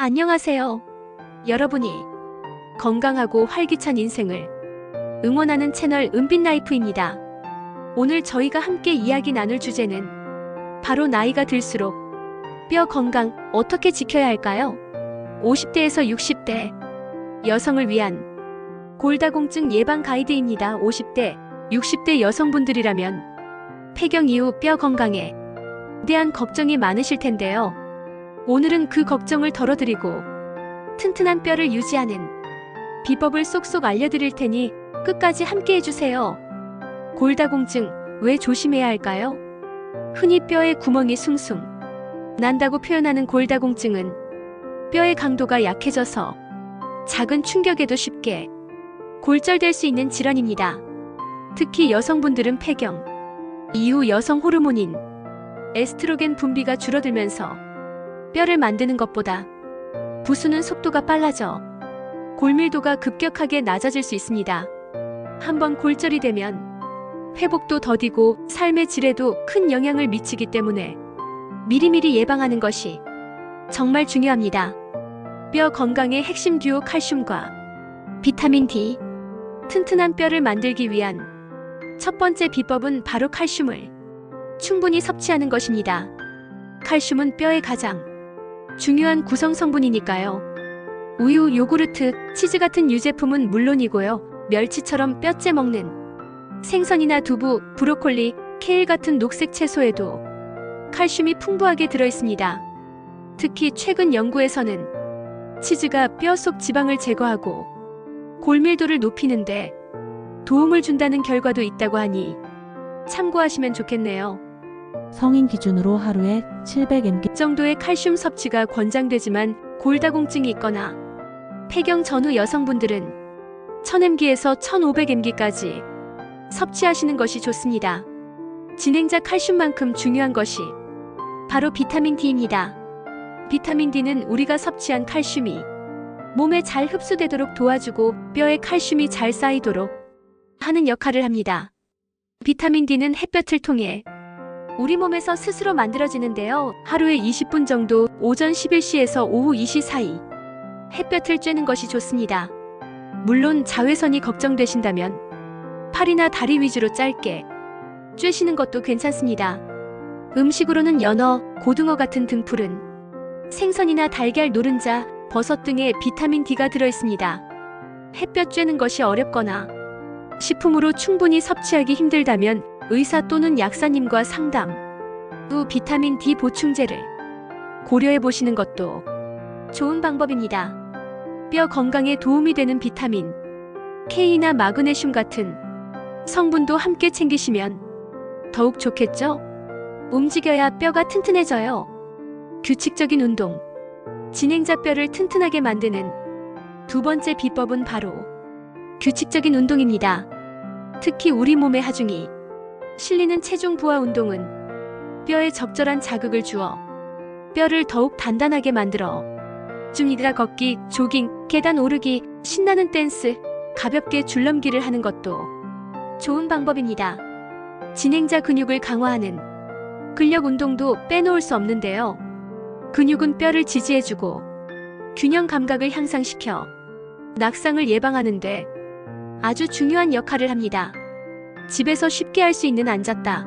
안녕하세요. 여러분이 건강하고 활기찬 인생을 응원하는 채널 은빛라이프입니다. 오늘 저희가 함께 이야기 나눌 주제는 바로 나이가 들수록 뼈 건강 어떻게 지켜야 할까요? 50대에서 60대 여성을 위한 골다공증 예방 가이드입니다. 50대, 60대 여성분들이라면 폐경 이후 뼈 건강에 대한 걱정이 많으실 텐데요. 오늘은 그 걱정을 덜어드리고 튼튼한 뼈를 유지하는 비법을 쏙쏙 알려드릴 테니 끝까지 함께 해주세요. 골다공증 왜 조심해야 할까요? 흔히 뼈에 구멍이 숭숭 난다고 표현하는 골다공증은 뼈의 강도가 약해져서 작은 충격에도 쉽게 골절될 수 있는 질환입니다. 특히 여성분들은 폐경 이후 여성 호르몬인 에스트로겐 분비가 줄어들면서 뼈를 만드는 것보다 부수는 속도가 빨라져 골밀도가 급격하게 낮아질 수 있습니다. 한번 골절이 되면 회복도 더디고 삶의 질에도 큰 영향을 미치기 때문에 미리미리 예방하는 것이 정말 중요합니다. 뼈 건강의 핵심 듀오 칼슘과 비타민 D, 튼튼한 뼈를 만들기 위한 첫 번째 비법은 바로 칼슘을 충분히 섭취하는 것입니다. 칼슘은 뼈의 가장 중요한 구성 성분이니까요. 우유, 요구르트, 치즈 같은 유제품은 물론이고요. 멸치처럼 뼈째 먹는 생선이나 두부, 브로콜리, 케일 같은 녹색 채소에도 칼슘이 풍부하게 들어있습니다. 특히 최근 연구에서는 치즈가 뼈 속 지방을 제거하고 골밀도를 높이는데 도움을 준다는 결과도 있다고 하니 참고하시면 좋겠네요. 성인 기준으로 하루에 700mg 정도의 칼슘 섭취가 권장되지만 골다공증이 있거나 폐경 전후 여성분들은 1000mg에서 1500mg까지 섭취하시는 것이 좋습니다. 진행자 칼슘만큼 중요한 것이 바로 비타민 D입니다. 비타민 D는 우리가 섭취한 칼슘이 몸에 잘 흡수되도록 도와주고 뼈에 칼슘이 잘 쌓이도록 하는 역할을 합니다. 비타민 D는 햇볕을 통해 우리 몸에서 스스로 만들어지는데요. 하루에 20분 정도 오전 11시에서 오후 2시 사이 햇볕을 쬐는 것이 좋습니다. 물론 자외선이 걱정되신다면 팔이나 다리 위주로 짧게 쬐시는 것도 괜찮습니다. 음식으로는 연어, 고등어 같은 등푸른 생선이나 달걀, 노른자, 버섯 등의 비타민 D가 들어있습니다. 햇볕 쬐는 것이 어렵거나 식품으로 충분히 섭취하기 힘들다면 의사 또는 약사님과 상담 후 비타민 D 보충제를 고려해 보시는 것도 좋은 방법입니다. 뼈 건강에 도움이 되는 비타민 K나 마그네슘 같은 성분도 함께 챙기시면 더욱 좋겠죠? 움직여야 뼈가 튼튼해져요. 규칙적인 운동, 진행자 뼈를 튼튼하게 만드는 두 번째 비법은 바로 규칙적인 운동입니다. 특히 우리 몸의 하중이 실리는 체중 부하 운동은 뼈에 적절한 자극을 주어 뼈를 더욱 단단하게 만들어 줍니다. 걷기, 조깅, 계단 오르기, 신나는 댄스, 가볍게 줄넘기를 하는 것도 좋은 방법입니다. 진행자 근육을 강화하는 근력 운동도 빼놓을 수 없는데요. 근육은 뼈를 지지해주고 균형 감각을 향상시켜 낙상을 예방하는데 아주 중요한 역할을 합니다. 집에서 쉽게 할 수 있는 앉았다,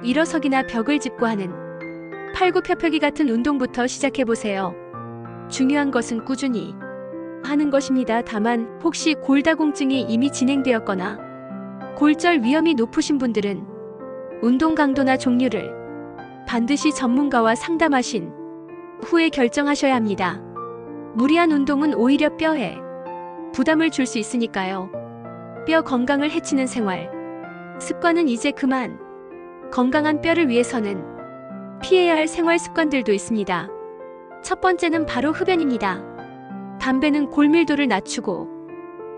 일어서기나 벽을 짚고 하는 팔굽혀펴기 같은 운동부터 시작해보세요. 중요한 것은 꾸준히 하는 것입니다. 다만 혹시 골다공증이 이미 진행되었거나 골절 위험이 높으신 분들은 운동 강도나 종류를 반드시 전문가와 상담하신 후에 결정하셔야 합니다. 무리한 운동은 오히려 뼈에 부담을 줄 수 있으니까요. 뼈 건강을 해치는 생활 습관은 이제 그만. 건강한 뼈를 위해서는 피해야 할 생활 습관들도 있습니다. 첫 번째는 바로 흡연입니다. 담배는 골밀도를 낮추고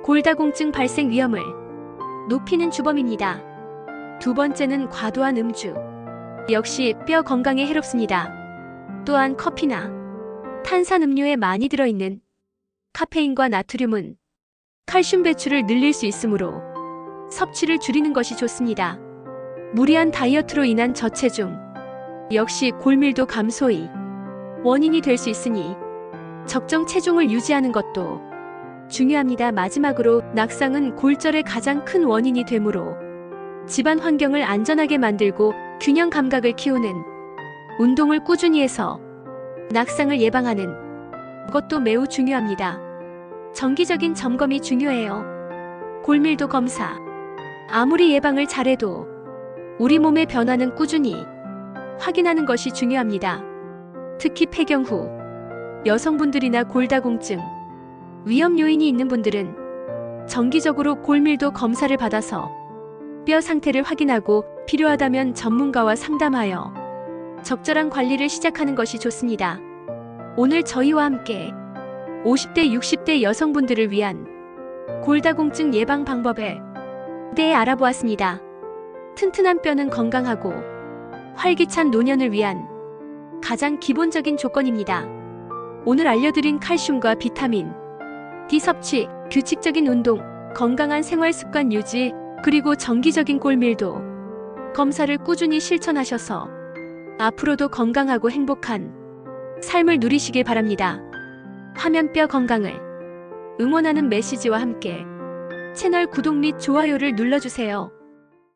골다공증 발생 위험을 높이는 주범입니다. 두 번째는 과도한 음주. 역시 뼈 건강에 해롭습니다. 또한 커피나 탄산음료에 많이 들어있는 카페인과 나트륨은 칼슘 배출을 늘릴 수 있으므로 섭취를 줄이는 것이 좋습니다. 무리한 다이어트로 인한 저체중 역시 골밀도 감소의 원인이 될 수 있으니 적정 체중을 유지하는 것도 중요합니다. 마지막으로 낙상은 골절의 가장 큰 원인이 되므로 집안 환경을 안전하게 만들고 균형 감각을 키우는 운동을 꾸준히 해서 낙상을 예방하는 것도 매우 중요합니다. 정기적인 점검이 중요해요. 골밀도 검사. 아무리 예방을 잘해도 우리 몸의 변화는 꾸준히 확인하는 것이 중요합니다. 특히 폐경 후 여성분들이나 골다공증 위험 요인이 있는 분들은 정기적으로 골밀도 검사를 받아서 뼈 상태를 확인하고 필요하다면 전문가와 상담하여 적절한 관리를 시작하는 것이 좋습니다. 오늘 저희와 함께 50대, 60대 여성분들을 위한 골다공증 예방 방법에 대해 알아보았습니다. 튼튼한 뼈는 건강하고 활기찬 노년을 위한 가장 기본적인 조건입니다. 오늘 알려드린 칼슘과 비타민 D 섭취, 규칙적인 운동, 건강한 생활 습관 유지, 그리고 정기적인 골밀도 검사를 꾸준히 실천하셔서 앞으로도 건강하고 행복한 삶을 누리시길 바랍니다. 화면뼈 건강을 응원하는 메시지와 함께 채널 구독 및 좋아요를 눌러주세요.